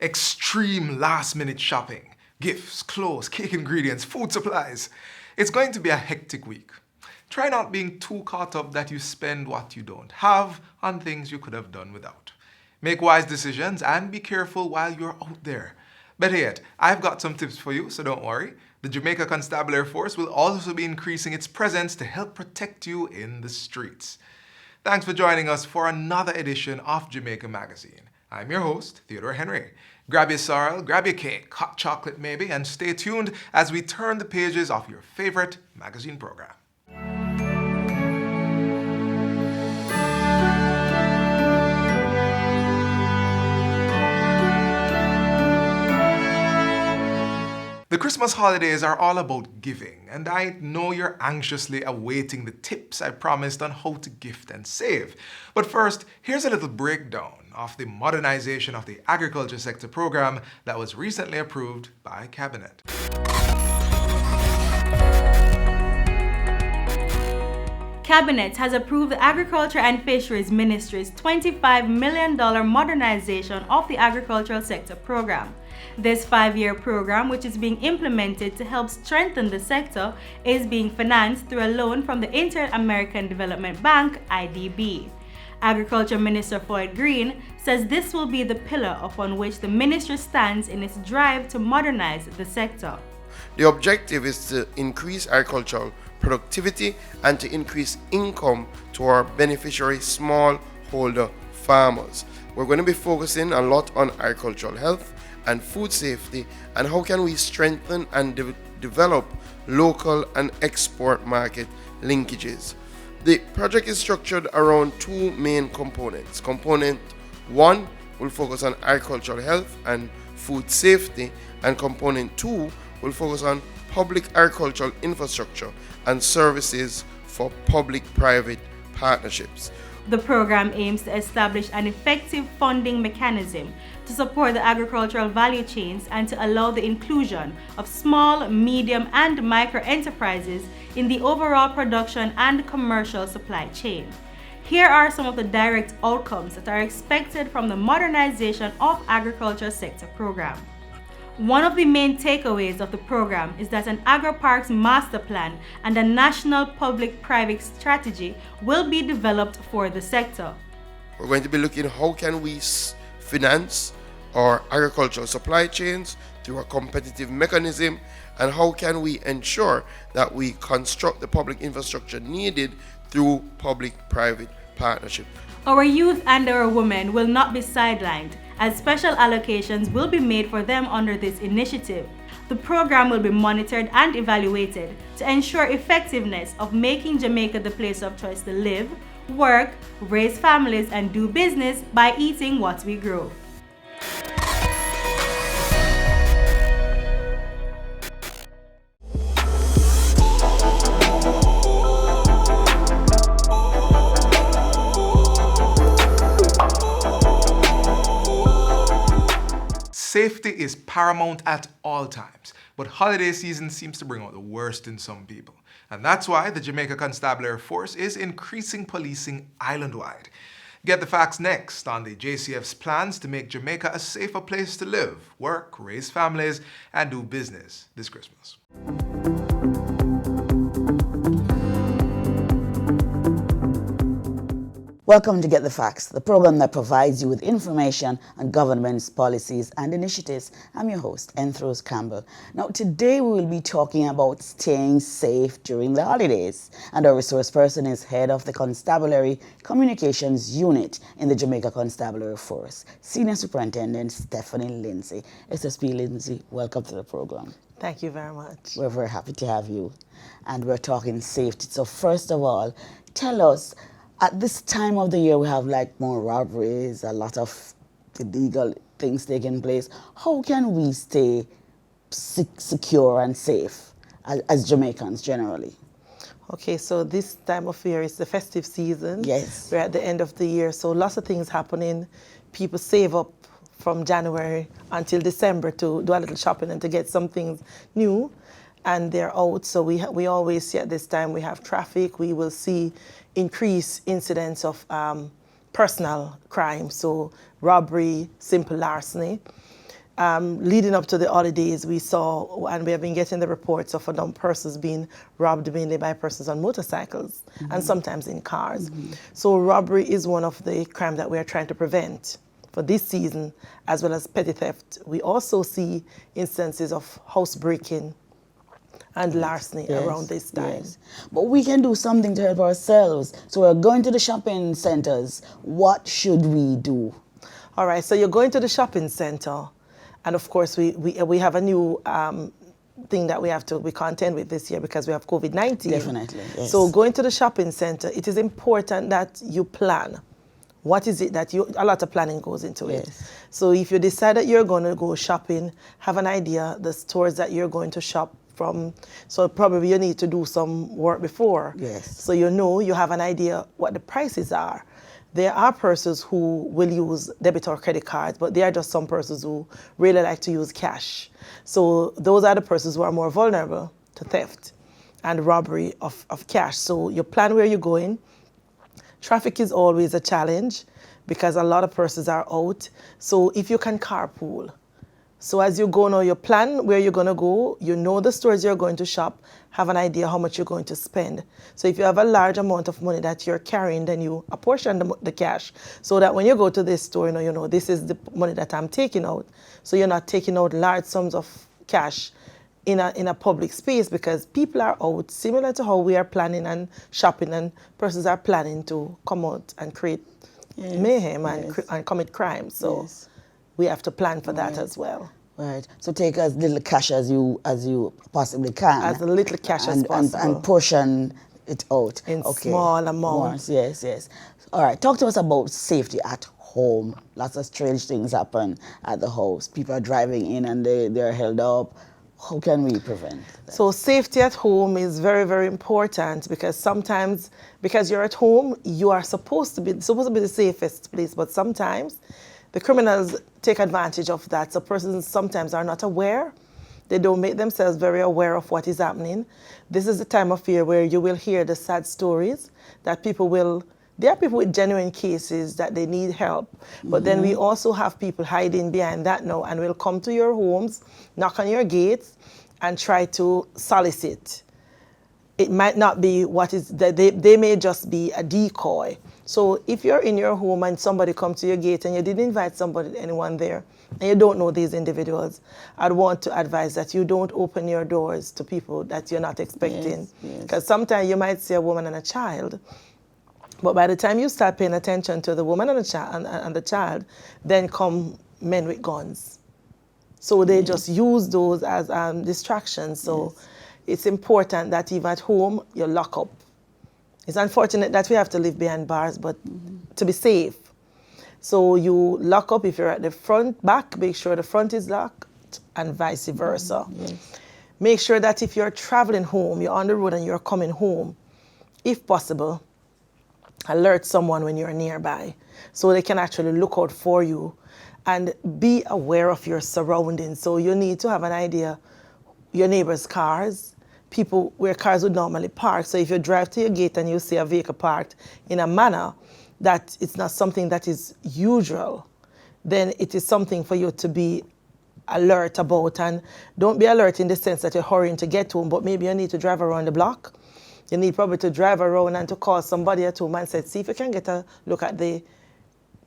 extreme last-minute shopping, gifts, clothes, cake ingredients, food supplies. It's going to be a hectic week. Try not being too caught up that you spend what you don't have on things you could have done without. Make wise decisions and be careful while you're out there. Better yet, I've got some tips for you, so don't worry. The Jamaica Constabulary Force will also be increasing its presence to help protect you in the streets. Thanks for joining us for another edition of Jamaica Magazine. I'm your host, Theodore Henry. Grab your sorrel, grab your cake, hot chocolate maybe, and stay tuned as we turn the pages of your favorite magazine program. The Christmas holidays are all about giving, and I know you're anxiously awaiting the tips I promised on how to gift and save. But first, here's a little breakdown of the Modernization of the Agriculture Sector program that was recently approved by Cabinet. Cabinet has approved the Agriculture and Fisheries Ministry's $25 million modernization of the agricultural sector program. This 5-year program, which is being implemented to help strengthen the sector, is being financed through a loan from the Inter-American Development Bank, IDB. Agriculture Minister Floyd Green says this will be the pillar upon which the ministry stands in its drive to modernize the sector. The objective is to increase agricultural productivity and to increase income to our beneficiary smallholder farmers. We're going to be focusing a lot on agricultural health and food safety, and how can we strengthen and develop local and export market linkages. The project is structured around two main components. Component 1 will focus on agricultural health and food safety, and component 2 will focus on public agricultural infrastructure and services for public-private partnerships. The program aims to establish an effective funding mechanism to support the agricultural value chains and to allow the inclusion of small, medium, and micro enterprises in the overall production and commercial supply chain. Here are some of the direct outcomes that are expected from the Modernization of Agriculture Sector program. One of the main takeaways of the program is that an agri-parks master plan and a national public-private strategy will be developed for the sector. We're going to be looking how can we finance our agricultural supply chains through a competitive mechanism, and how can we ensure that we construct the public infrastructure needed through public-private partnership. Our youth and our women will not be sidelined, as special allocations will be made for them under this initiative. The program will be monitored and evaluated to ensure effectiveness of making Jamaica the place of choice to live, work, raise families, and do business by eating what we grow. Safety is paramount at all times, but holiday season seems to bring out the worst in some people. And that's why the Jamaica Constabulary Force is increasing policing island-wide. Get the facts next on the JCF's plans to make Jamaica a safer place to live, work, raise families, and do business this Christmas. Welcome to Get the Facts, the program that provides you with information on government's policies and initiatives. I'm your host, Enthros Campbell. Now, today we will be talking about staying safe during the holidays. And our resource person is head of the Constabulary Communications Unit in the Jamaica Constabulary Force, Senior Superintendent Stephanie Lindsay. SSP Lindsay, welcome to the program. Thank you very much. We're very happy to have you. And we're talking safety. So first of all, tell us, at this time of the year, we have like more robberies, a lot of illegal things taking place. How can we stay secure and safe as Jamaicans generally? Okay, so this time of year is the festive season. Yes. We're at the end of the year, so lots of things happening. People save up from January until December to do a little shopping and to get some things new, and they're out. So we always see at this time we have traffic. We will see increased incidents of personal crime, so robbery, simple larceny. Leading up to the holidays, we saw, and we have been getting the reports of persons being robbed mainly by persons on motorcycles and sometimes in cars. So robbery is one of the crimes that we are trying to prevent for this season, as well as petty theft. We also see instances of housebreaking and larceny around this time. Yes. But we can do something to help ourselves. So we're going to the shopping centers. What should we do? All right, so you're going to the shopping center, and of course we have a new thing that we have to be contend with this year because we have COVID-19. Definitely, yes. So going to the shopping center, it is important that you plan. What is it that a lot of planning goes into it. Yes. So if you decide that you're going to go shopping, have an idea the stores that you're going to shop from. So probably you need to do some work before. Yes. So you have an idea what the prices are. There are persons who will use debit or credit cards, but there are just some persons who really like to use cash. So those are the persons who are more vulnerable to theft and robbery of cash. So you plan where you're going. Traffic is always a challenge because a lot of persons are out. So if you can carpool. So as you go now, you plan where you're going to go, you know the stores you're going to shop, have an idea how much you're going to spend. So if you have a large amount of money that you're carrying, then you apportion the cash so that when you go to this store, you know this is the money that I'm taking out. So you're not taking out large sums of cash in a public space because people are out, similar to how we are planning and shopping, and persons are planning to come out and create mayhem and commit crime. So we have to plan for that as well. Right. So take as little cash as you possibly can. As little cash as possible. And portion it out. In small amounts. Yes, yes. All right. Talk to us about safety at home. Lots of strange things happen at the house. People are driving in and they're held up. How can we prevent that? So safety at home is very, very important because sometimes, because you're at home, you are supposed to be the safest place, but sometimes the criminals take advantage of that. So persons sometimes are not aware. They don't make themselves very aware of what is happening. This is the time of year where you will hear the sad stories that there are people with genuine cases that they need help. But then we also have people hiding behind that now and will come to your homes, knock on your gates, and try to solicit. It might not be they may just be a decoy. So if you're in your home and somebody comes to your gate and you didn't invite anyone there, and you don't know these individuals, I'd want to advise that you don't open your doors to people that you're not expecting. Because sometimes you might see a woman and a child, but by the time you start paying attention to the woman and the child, then come men with guns. So they just use those as distractions. So it's important that even at home, you lock up. It's unfortunate that we have to live behind bars, but to be safe. So you lock up if you're at the back, make sure the front is locked, and vice versa. Make sure that if you're traveling home, you're on the road and you're coming home, if possible, alert someone when you're nearby so they can actually look out for you and be aware of your surroundings. So you need to have an idea, your neighbors' cars, people where cars would normally park. So if you drive to your gate and you see a vehicle parked in a manner that it's not something that is usual, then it is something for you to be alert about. And don't be alert in the sense that you're hurrying to get home, but maybe you need to drive around the block. You need probably to drive around and to call somebody at home and say, see if you can get a look at the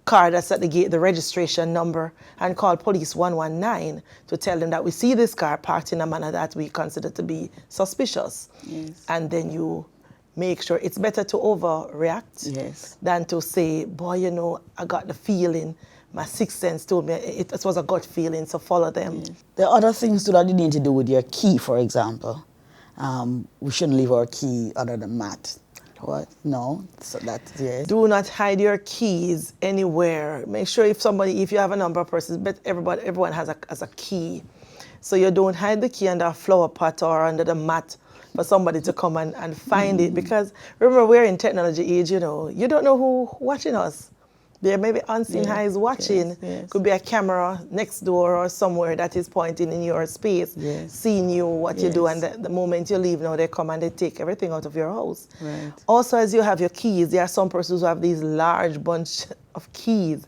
car that's at the gate, the registration number, and call police 119 to tell them that we see this car parked in a manner that we consider to be suspicious. And then you make sure it's better to overreact than to say, boy, I got the feeling, my sixth sense told me it was a gut feeling, so follow them. There are other things too that you need to do with your key, for example. We shouldn't leave our key under the mat. What? No. So that's Do not hide your keys anywhere. Make sure if you have a number of persons, but everyone has a key. So you don't hide the key under a flower pot or under the mat for somebody to come and find it. Because remember, we're in technology age, you don't know who's watching us. There may be unseen eyes watching. Could be a camera next door or somewhere that is pointing in your space, seeing you, what you do, and the moment you leave now, they come and they take everything out of your house. Also, as you have your keys, there are some persons who have these large bunch of keys.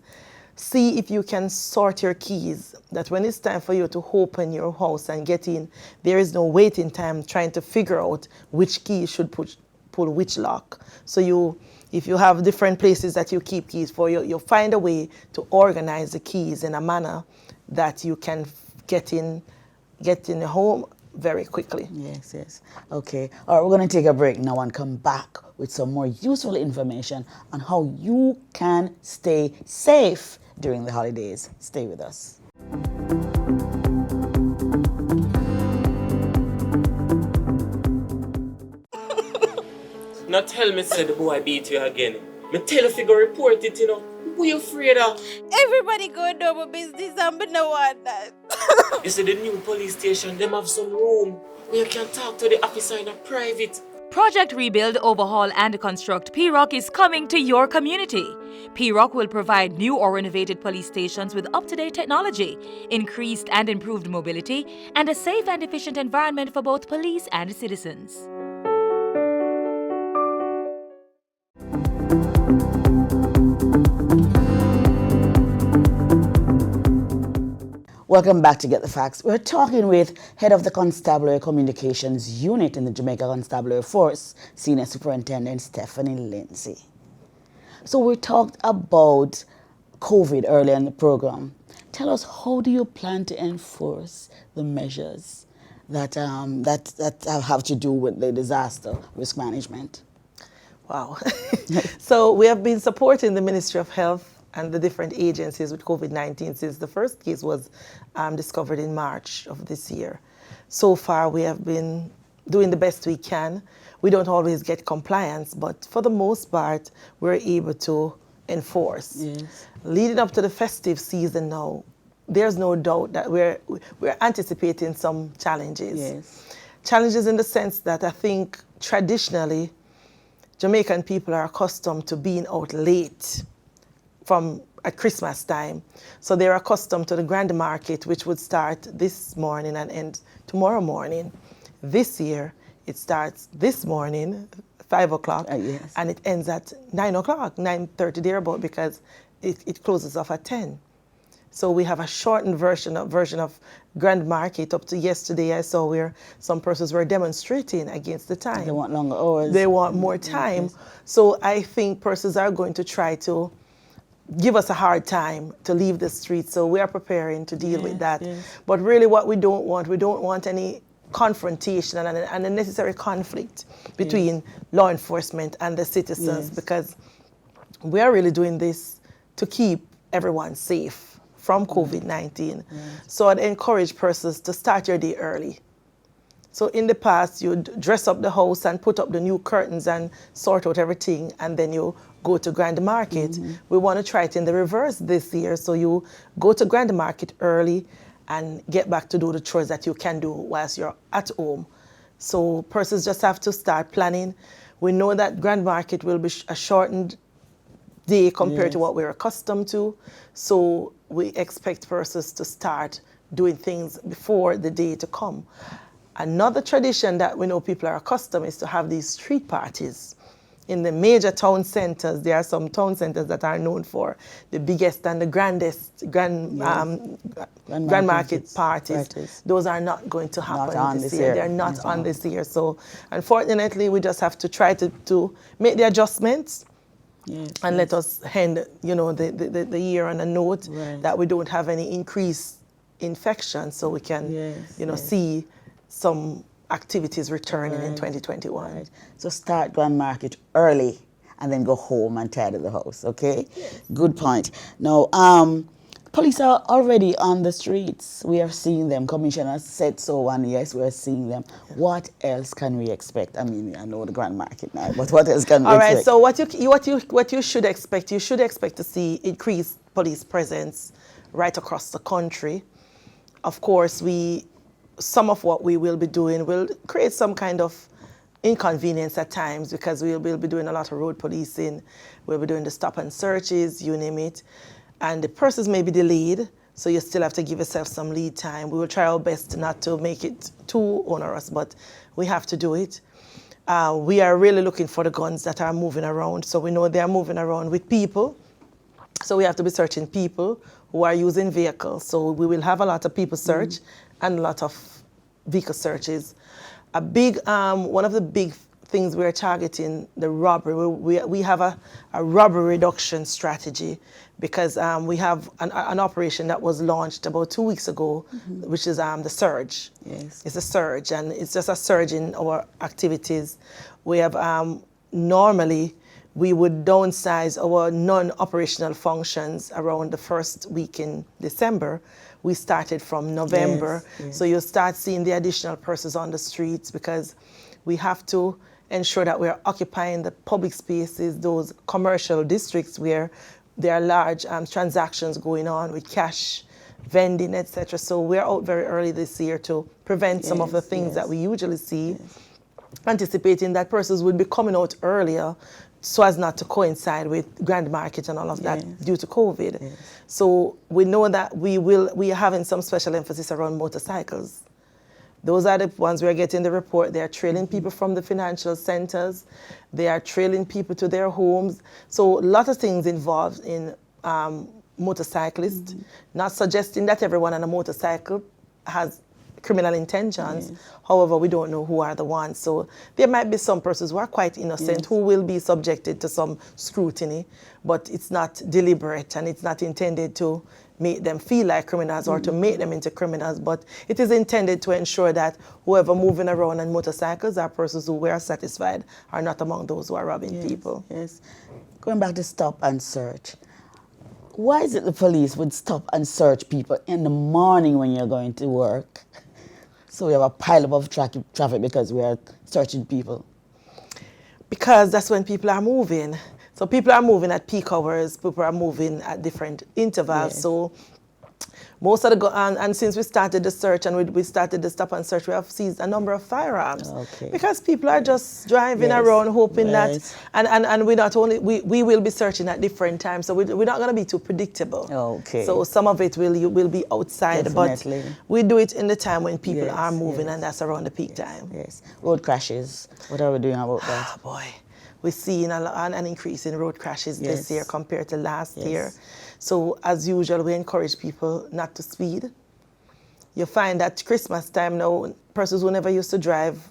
see if you can sort your keys, that when it's time for you to open your house and get in, there is no waiting time trying to figure out which key you should pull which lock. So if you have different places that you keep keys for, you find a way to organize the keys in a manner that you can get in your home very quickly. Yes, yes. Okay. All right, we're going to take a break now and come back with some more useful information on how you can stay safe during the holidays. Stay with us. Now tell me, say the boy beat you again. Me tell you if you go report it, you know. What you afraid of? Everybody go do my business and me no want that. You see, the new police station, them have some room where you can talk to the officer in a private. Project Rebuild, Overhaul and Construct PROC is coming to your community. PROC will provide new or renovated police stations with up-to-date technology, increased and improved mobility, and a safe and efficient environment for both police and citizens. Welcome back to Get the Facts. We're talking with Head of the Constabulary Communications Unit in the Jamaica Constabulary Force, Senior Superintendent Stephanie Lindsay. So we talked about COVID earlier in the program. Tell us, how do you plan to enforce the measures that have to do with the disaster risk management? Wow. So we have been supporting the Ministry of Health and the different agencies with COVID-19 since the first case was discovered in March of this year. So far, we have been doing the best we can. We don't always get compliance, but for the most part, we're able to enforce. Yes. Leading up to the festive season now, there's no doubt that we're anticipating some challenges. Yes. Challenges in the sense that I think traditionally, Jamaican people are accustomed to being out late from at Christmas time. So they're accustomed to the grand market, which would start this morning and end tomorrow morning. This year, it starts this morning, 5 o'clock, Yes. and it ends at 9 o'clock, 9:30 thereabout, because it closes off at 10. So we have a shortened version of grand market. Up to yesterday, I saw where some persons were demonstrating against the time. They want longer hours. They want more time. So I think persons are going to try to give us a hard time to leave the streets. So we are preparing to deal with that. Yes. But really what we don't want any confrontation and unnecessary conflict between law enforcement and the citizens, because we are really doing this to keep everyone safe from COVID-19. So I'd encourage persons to start your day early. So in the past, you'd dress up the house and put up the new curtains and sort out everything, and then you go to Grand Market. We want to try it in the reverse this year. So you go to Grand Market early and get back to do the chores that you can do whilst you're at home. So persons just have to start planning. We know that Grand Market will be a shortened day compared to what we're accustomed to. So we expect persons to start doing things before the day to come. Another tradition that we know people are accustomed is to have these street parties. In the major town centers, there are some town centers that are known for the biggest and the grandest grand market parties. Those are not going to happen this year. They're not on this year. So unfortunately, we just have to try to make the adjustments and let us end, the year on a note that we don't have any increased infection, so we can, see some activities returning in 2021. Right. So start Grand Market early and then go home and tidy the house, okay? Yes. Good point. Now, police are already on the streets. We are seeing them. Commissioner said so, and yes, we're seeing them. What else can we expect? I mean, I know the Grand Market now, but what else can we expect? All right, so what you should expect to see increased police presence right across the country. Of course, some of what we will be doing will create some kind of inconvenience at times, because we'll be doing a lot of road policing, we'll be doing the stop and searches, you name it, and the process may be delayed, so you still have to give yourself some lead time. We will try our best not to make it too onerous, but we have to do it. We are really looking for the guns that are moving around, so we know they are moving around with people, So we have to be searching people who are using vehicles. So we will have a lot of people search and a lot of vehicle searches. A big, one of the big things we're targeting, the robbery. We have a robbery reduction strategy because we have an operation that was launched about 2 weeks ago, which is the surge. Yes. It's a surge, and it's just a surge in our activities. We have normally we would downsize our non-operational functions around the first week in December. We started from November. Yes. So you'll start seeing the additional persons on the streets because we have to ensure that we're occupying the public spaces, those commercial districts where there are large transactions going on with cash, vending, etc. So we're out very early this year to prevent some of the things that we usually see, anticipating that persons would be coming out earlier so as not to coincide with grand market and all of that due to COVID. So we know that we are having some special emphasis around motorcycles. Those are the ones we're getting the report. They are trailing people from the financial centers. They are trailing people to their homes. So a lot of things involved in motorcyclists, not suggesting that everyone on a motorcycle has criminal intentions. However, we don't know who are the ones. So there might be some persons who are quite innocent who will be subjected to some scrutiny, but it's not deliberate and it's not intended to make them feel like criminals or to make them into criminals, but it is intended to ensure that whoever moving around on motorcycles are persons who were satisfied are not among those who are robbing people. Yes. Going back to stop and search. Why is it the police would stop and search people in the morning when you're going to work? So we have a pile of traffic because we are searching people. Because that's when people are moving. So people are moving at peak hours, people are moving at different intervals. So most of the, and since we started the search and we started the stop and search, we have seized a number of firearms. Because people are just driving around hoping that, and we not only, we will be searching at different times, so we're not going to be too predictable. So some of it will be outside, but we do it in the time when people are moving, and that's around the peak time. Road crashes, what are we doing about that? Boy, we're seeing an increase in road crashes this year compared to last year. So as usual, we encourage people not to speed. You find that Christmas time now, persons who never used to drive,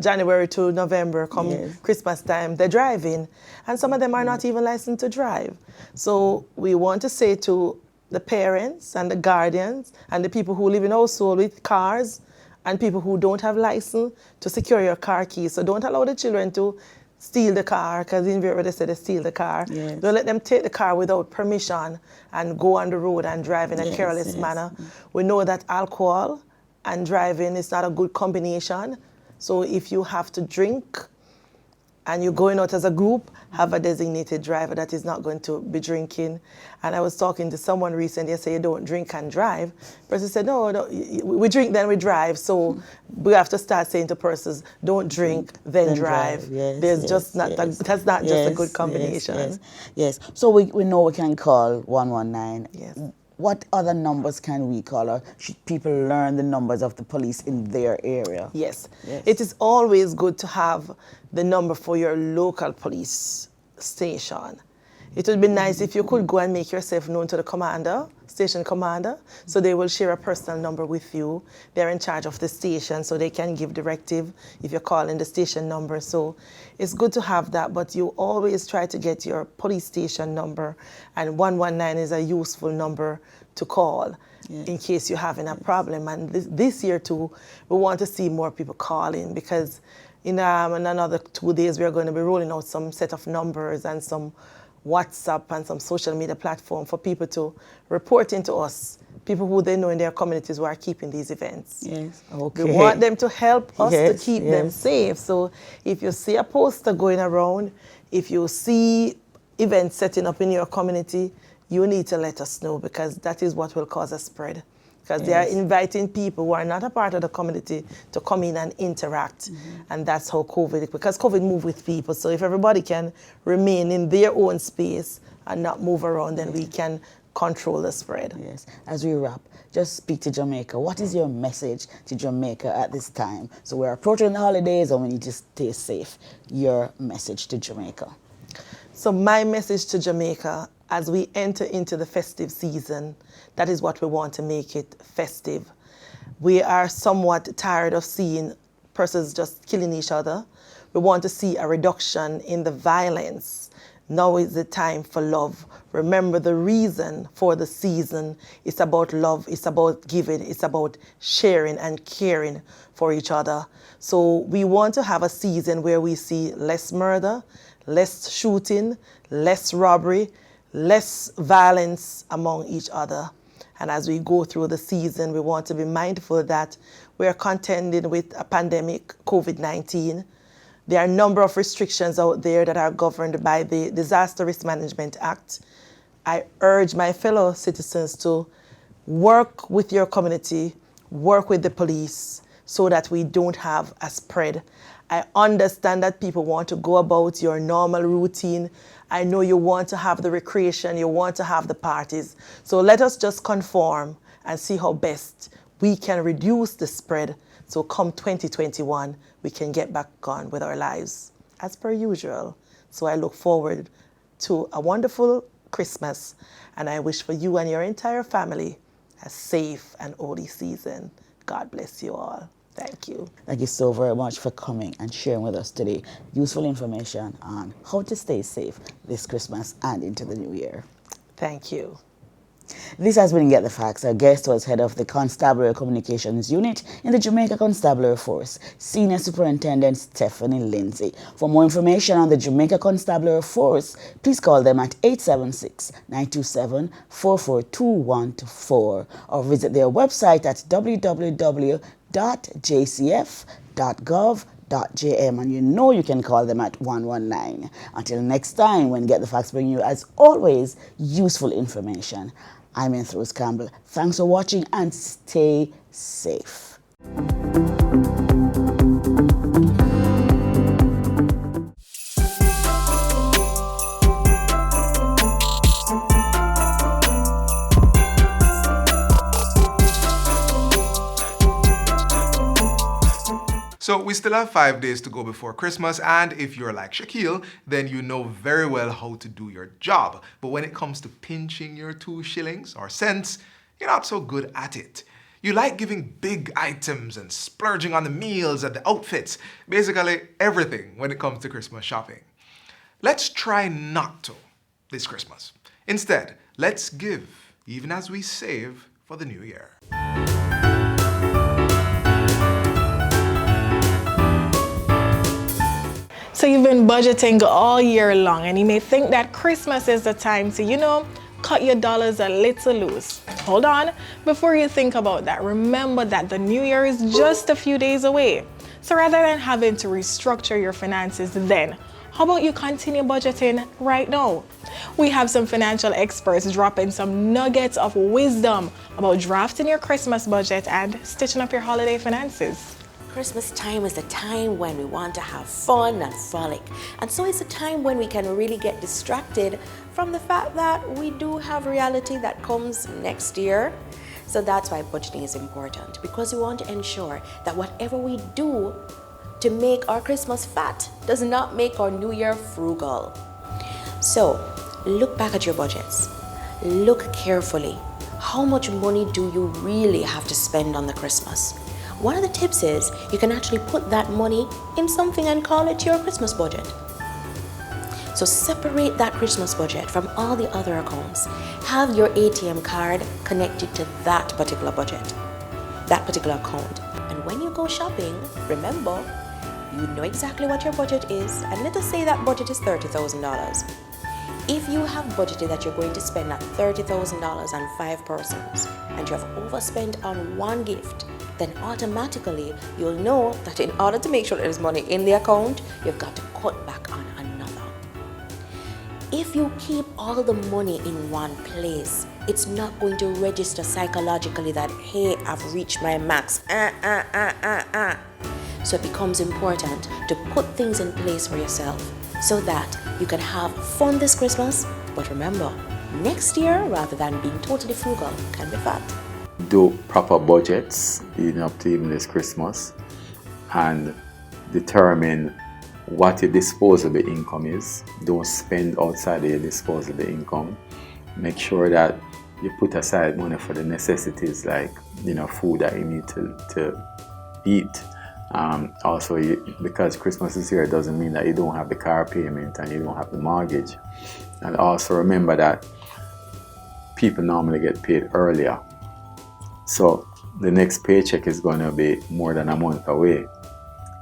January to November, come Christmas time, they're driving. And some of them are not even licensed to drive. So we want to say to the parents and the guardians and the people who live in household with cars and people who don't have license to secure your car keys. So don't allow the children to steal the car, because in Vietnam they say they steal the car. Don't let them take the car without permission and go on the road and drive in a careless manner. We know that alcohol and driving is not a good combination. So if you have to drink and you're going out as a group, have a designated driver that is not going to be drinking. And I was talking to someone recently, I said, you don't drink and drive. The person said, no, we drink, then we drive. So we have to start saying to persons, don't drink, then drive. That's not just a good combination. So we know we can call 119. What other numbers can we call, or should people learn the numbers of the police in their area? It is always good to have the number for your local police station. It would be nice if you could go and make yourself known to the commander, station commander, so they will share a personal number with you. They're in charge of the station, so they can give directive if you're calling the station number. So it's good to have that, but you always try to get your police station number, and 119 is a useful number to call in case you're having a problem. And this year too, we want to see more people calling, because in another 2 days we're going to be rolling out some set of numbers and some WhatsApp and some social media platform for people to report into us, people who they know in their communities who are keeping these events. We want them to help us to keep them safe. So if you see a poster going around, if you see events setting up in your community, you need to let us know, because that is what will cause a spread. Because they are inviting people who are not a part of the community to come in and interact. And that's how because COVID moves with people. So if everybody can remain in their own space and not move around, then we can control the spread. As we wrap, just speak to Jamaica. What is your message to Jamaica at this time? So we're approaching the holidays and we need to stay safe. Your message to Jamaica. So my message to Jamaica, as we enter into the festive season, that is what we want to make it festive. We are somewhat tired of seeing persons just killing each other. We want to see a reduction in the violence. Now is the time for love. Remember, the reason for the season is about love, it's about giving, it's about sharing and caring for each other. So we want to have a season where we see less murder, less shooting, less robbery, less violence among each other. And as we go through the season, we want to be mindful that we are contending with a pandemic, COVID-19. There are a number of restrictions out there that are governed by the Disaster Risk Management Act. I urge my fellow citizens to work with your community, work with the police, so that we don't have a spread. I understand that people want to go about your normal routine. I know you want to have the recreation, you want to have the parties. So let us just conform and see how best we can reduce the spread. So come 2021, we can get back on with our lives as per usual. So I look forward to a wonderful Christmas, and I wish for you and your entire family a safe and holy season. God bless you all. Thank you. Thank you so very much for coming and sharing with us today useful information on how to stay safe this Christmas and into the new year. Thank you. This has been Get the Facts. Our guest was head of the Constabulary Communications Unit in the Jamaica Constabulary Force, Senior Superintendent Stephanie Lindsay. For more information on the Jamaica Constabulary Force, please call them at 876-927-44214 or visit their website at www.jcf.gov.jm, and you know you can call them at 119. Until next time, when Get the Facts bring you, as always, useful information. I'm Enthros Campbell. Thanks for watching and stay safe. So we still have 5 days to go before Christmas, and if you're like Shaquille, then you know very well how to do your job. But when it comes to pinching your 2 shillings or cents, you're not so good at it. You like giving big items and splurging on the meals and the outfits, basically everything when it comes to Christmas shopping. Let's try not to this Christmas. Instead, let's give, even as we save for the new year. So you've been budgeting all year long, and you may think that Christmas is the time to, cut your dollars a little loose. Hold on, before you think about that, remember that the new year is just a few days away. So rather than having to restructure your finances then, how about you continue budgeting right now? We have some financial experts dropping some nuggets of wisdom about drafting your Christmas budget and stitching up your holiday finances. Christmas time is the time when we want to have fun and frolic. And so it's a time when we can really get distracted from the fact that we do have reality that comes next year. So that's why budgeting is important, because we want to ensure that whatever we do to make our Christmas fat does not make our New Year frugal. So look back at your budgets. Look carefully. How much money do you really have to spend on the Christmas? One of the tips is you can actually put that money in something and call it your Christmas budget. So separate that Christmas budget from all the other accounts. Have your ATM card connected to that particular budget, that particular account. And when you go shopping, remember, you know exactly what your budget is. And let us say that budget is $30,000. If you have budgeted that you're going to spend that $30,000 on 5 persons and you have overspent on one gift, then automatically you'll know that in order to make sure there's money in the account, you've got to cut back on another. If you keep all the money in one place, it's not going to register psychologically that, hey, I've reached my max. So it becomes important to put things in place for yourself so that you can have fun this Christmas, but remember, next year, rather than being totally frugal, can be fat. Do proper budgets leading up to even this Christmas and determine what your disposable income is. Don't spend outside of your disposable income. Make sure that you put aside money for the necessities like, food that you need to eat. Also, because Christmas is here, it doesn't mean that you don't have the car payment and you don't have the mortgage. And also remember that people normally get paid earlier. So the next paycheck is going to be more than a month away.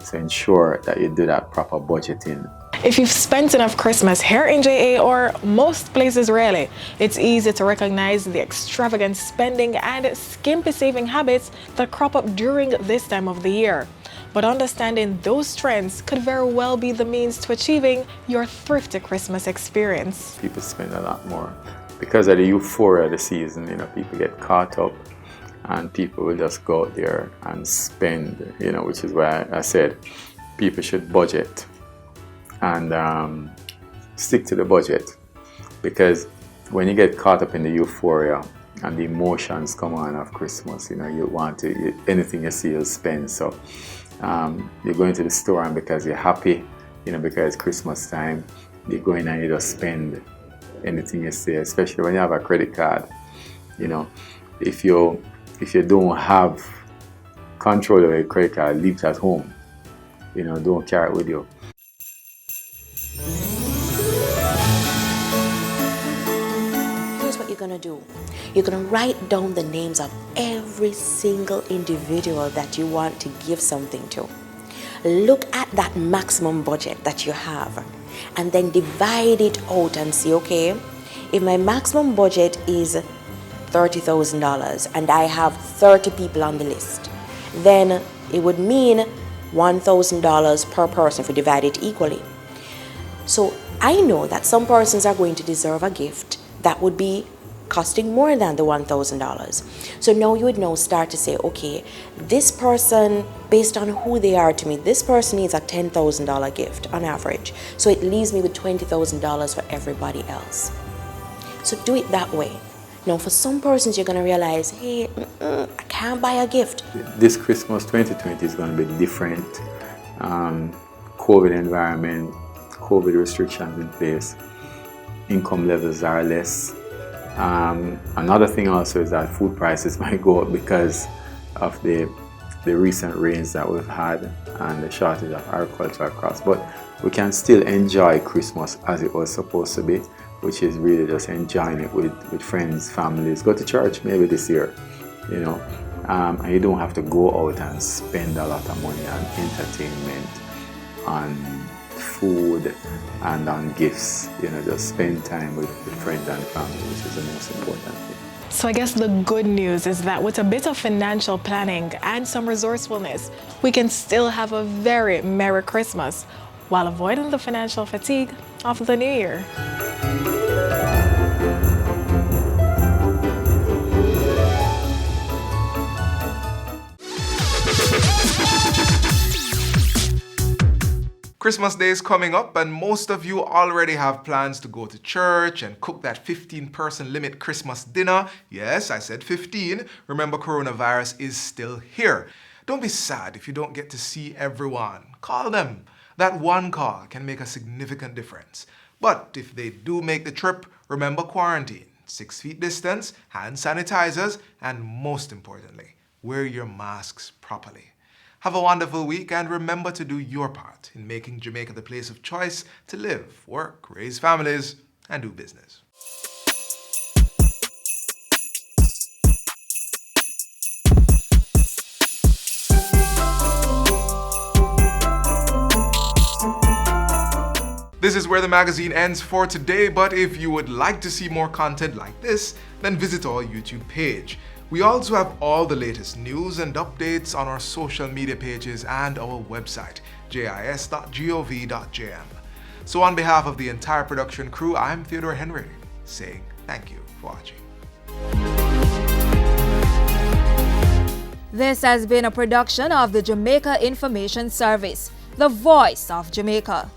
So ensure that you do that proper budgeting. If you've spent enough Christmas here in JA or most places really, it's easy to recognize the extravagant spending and skimpy saving habits that crop up during this time of the year. But understanding those trends could very well be the means to achieving your thrifty Christmas experience. People spend a lot more. Because of the euphoria of the season, people get caught up and people will just go out there and spend, which is why I said people should budget and stick to the budget. Because when you get caught up in the euphoria and the emotions come on of Christmas, you want to, anything you see, you'll spend. So you're going to the store and because you're happy, because it's Christmas time, you go in and you just spend anything you see, especially when you have a credit card. If you don't have control over your credit card, leave it at home. Don't carry it with you. Here's what you're gonna do. You're gonna write down the names of every single individual that you want to give something to. Look at that maximum budget that you have and then divide it out and see, okay, if my maximum budget is $30,000 and I have 30 people on the list, then it would mean $1,000 per person if we divide it equally. So I know that some persons are going to deserve a gift that would be costing more than the $1,000. So now you would now start to say, okay, this person, based on who they are to me, this person needs a $10,000 gift on average. So it leaves me with $20,000 for everybody else. So do it that way. Now for some persons you're going to realize, hey, I can't buy a gift. This Christmas 2020 is going to be different. COVID environment, COVID restrictions in place, income levels are less. Another thing also is that food prices might go up because of the recent rains that we've had and the shortage of agricultural crops. But we can still enjoy Christmas as it was supposed to be, which is really just enjoying it with friends, families. Go to church maybe this year, and you don't have to go out and spend a lot of money on entertainment, on food and on gifts. Just spend time with friends and family, which is the most important thing. So I guess the good news is that with a bit of financial planning and some resourcefulness, we can still have a very Merry Christmas while avoiding the financial fatigue of the new year. Christmas Day is coming up and most of you already have plans to go to church and cook that 15-person limit Christmas dinner. Yes, I said 15. Remember, coronavirus is still here. Don't be sad if you don't get to see everyone. Call them. That one call can make a significant difference. But if they do make the trip, remember quarantine, 6 feet distance, hand sanitizers, and most importantly, wear your masks properly. Have a wonderful week and remember to do your part in making Jamaica the place of choice to live, work, raise families, and do business. This is where the magazine ends for today, but if you would like to see more content like this, then visit our YouTube page. We also have all the latest news and updates on our social media pages and our website, jis.gov.jm. So on behalf of the entire production crew, I'm Theodore Henry, saying thank you for watching. This has been a production of the Jamaica Information Service, the voice of Jamaica.